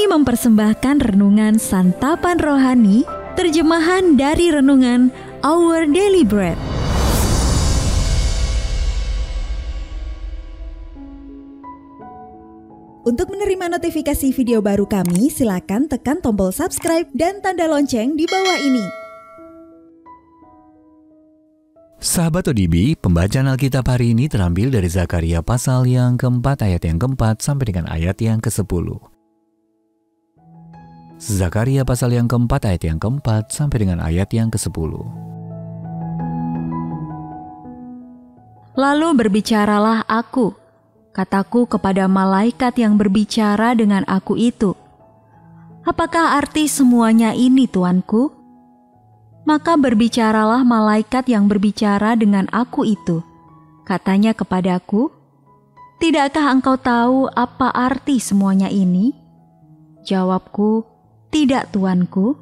Kami mempersembahkan renungan santapan rohani, terjemahan dari renungan Our Daily Bread. Untuk menerima notifikasi video baru kami, silakan tekan tombol subscribe dan tanda lonceng di bawah ini. Sahabat ODB, pembacaan Alkitab hari ini terambil dari Zakaria pasal yang keempat ayat yang keempat sampai dengan ayat yang ke-10. Zakaria pasal yang keempat ayat yang keempat sampai dengan ayat yang ke-10. Lalu berbicaralah aku, kataku kepada malaikat yang berbicara dengan aku itu, apakah arti semuanya ini, Tuanku? Maka berbicaralah malaikat yang berbicara dengan aku itu, katanya kepadaku, tidakkah engkau tahu apa arti semuanya ini? Jawabku, tidak, Tuanku.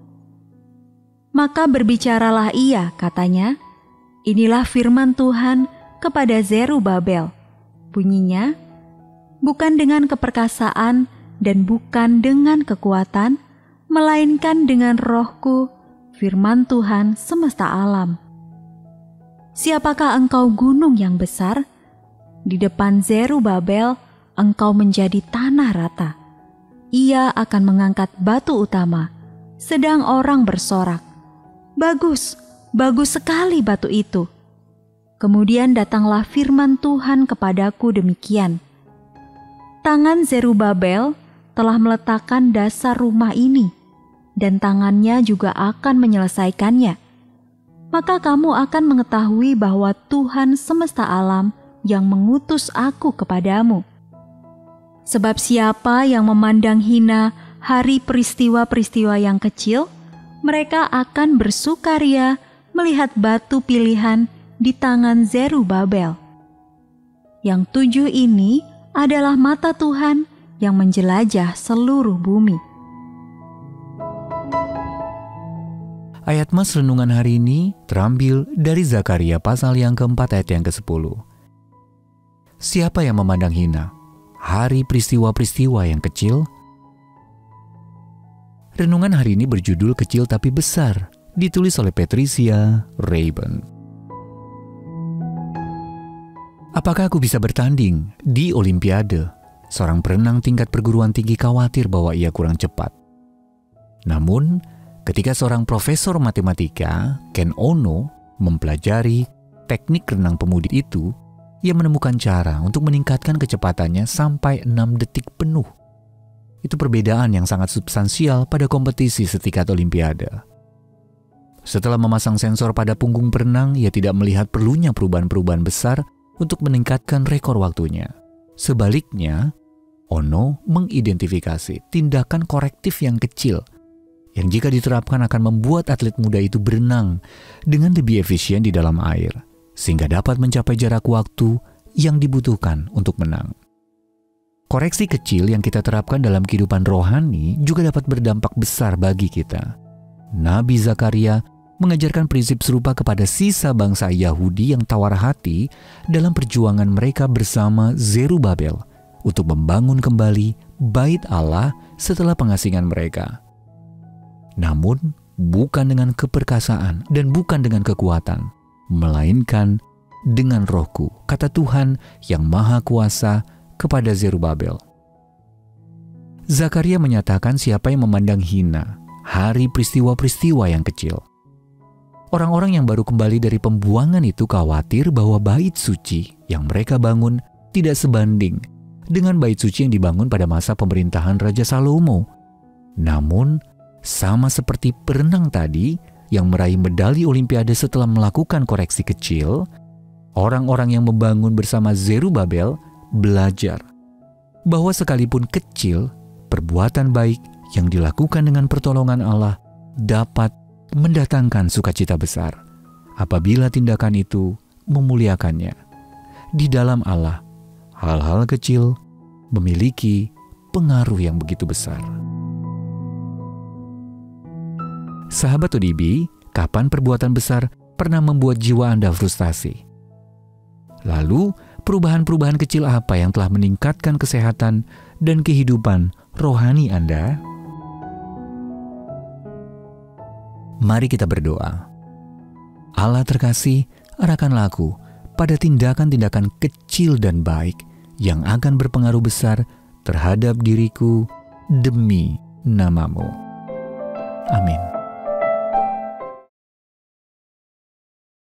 Maka berbicaralah ia, katanya, inilah firman Tuhan kepada Zerubabel. Bunyinya, bukan dengan keperkasaan dan bukan dengan kekuatan, melainkan dengan Rohku, firman Tuhan semesta alam. Siapakah engkau gunung yang besar? Di depan Zerubabel, engkau menjadi tanah rata. Ia akan mengangkat batu utama, sedang orang bersorak, bagus, bagus sekali batu itu. Kemudian datanglah firman Tuhan kepadaku demikian, tangan Zerubabel telah meletakkan dasar rumah ini, dan tangannya juga akan menyelesaikannya. Maka kamu akan mengetahui bahwa Tuhan semesta alam yang mengutus aku kepadamu. Sebab siapa yang memandang hina hari peristiwa-peristiwa yang kecil, mereka akan bersukaria melihat batu pilihan di tangan Zerubabel. Yang 7 ini adalah mata Tuhan yang menjelajah seluruh bumi. Ayat mas renungan hari ini terambil dari Zakaria pasal yang keempat ayat yang ke-10. Siapa yang memandang hina hari peristiwa-peristiwa yang kecil? Renungan hari ini berjudul Kecil Tapi Besar, ditulis oleh Patricia Rayburn. Apakah aku bisa bertanding di Olimpiade? Seorang perenang tingkat perguruan tinggi khawatir bahwa ia kurang cepat. Namun, ketika seorang profesor matematika, Ken Ono, mempelajari teknik renang pemudi itu, ia menemukan cara untuk meningkatkan kecepatannya sampai 6 detik penuh. Itu perbedaan yang sangat substansial pada kompetisi setingkat Olimpiade. Setelah memasang sensor pada punggung perenang, ia tidak melihat perlunya perubahan-perubahan besar untuk meningkatkan rekor waktunya. Sebaliknya, Ono mengidentifikasi tindakan korektif yang kecil yang jika diterapkan akan membuat atlet muda itu berenang dengan lebih efisien di dalam air, sehingga dapat mencapai jarak waktu yang dibutuhkan untuk menang. Koreksi kecil yang kita terapkan dalam kehidupan rohani juga dapat berdampak besar bagi kita. Nabi Zakaria mengajarkan prinsip serupa kepada sisa bangsa Yahudi yang tawar hati dalam perjuangan mereka bersama Zerubabel untuk membangun kembali bait Allah setelah pengasingan mereka. Namun, bukan dengan keperkasaan dan bukan dengan kekuatan, melainkan dengan Rohku, kata Tuhan yang Maha Kuasa kepada Zerubabel. Zakaria menyatakan siapa yang memandang hina hari peristiwa-peristiwa yang kecil. Orang-orang yang baru kembali dari pembuangan itu khawatir bahwa bait suci yang mereka bangun tidak sebanding dengan bait suci yang dibangun pada masa pemerintahan Raja Salomo. Namun, sama seperti perenang tadi yang meraih medali Olimpiade setelah melakukan koreksi kecil, orang-orang yang membangun bersama Zerubabel belajar bahwa sekalipun kecil, perbuatan baik yang dilakukan dengan pertolongan Allah dapat mendatangkan sukacita besar apabila tindakan itu memuliakannya. Di dalam Allah, hal-hal kecil memiliki pengaruh yang begitu besar. Sahabat ODB, kapan perbuatan besar pernah membuat jiwa Anda frustasi? Lalu, perubahan-perubahan kecil apa yang telah meningkatkan kesehatan dan kehidupan rohani Anda? Mari kita berdoa. Allah terkasih, arahkanlah aku pada tindakan-tindakan kecil dan baik yang akan berpengaruh besar terhadap diriku demi nama-Mu. Amin.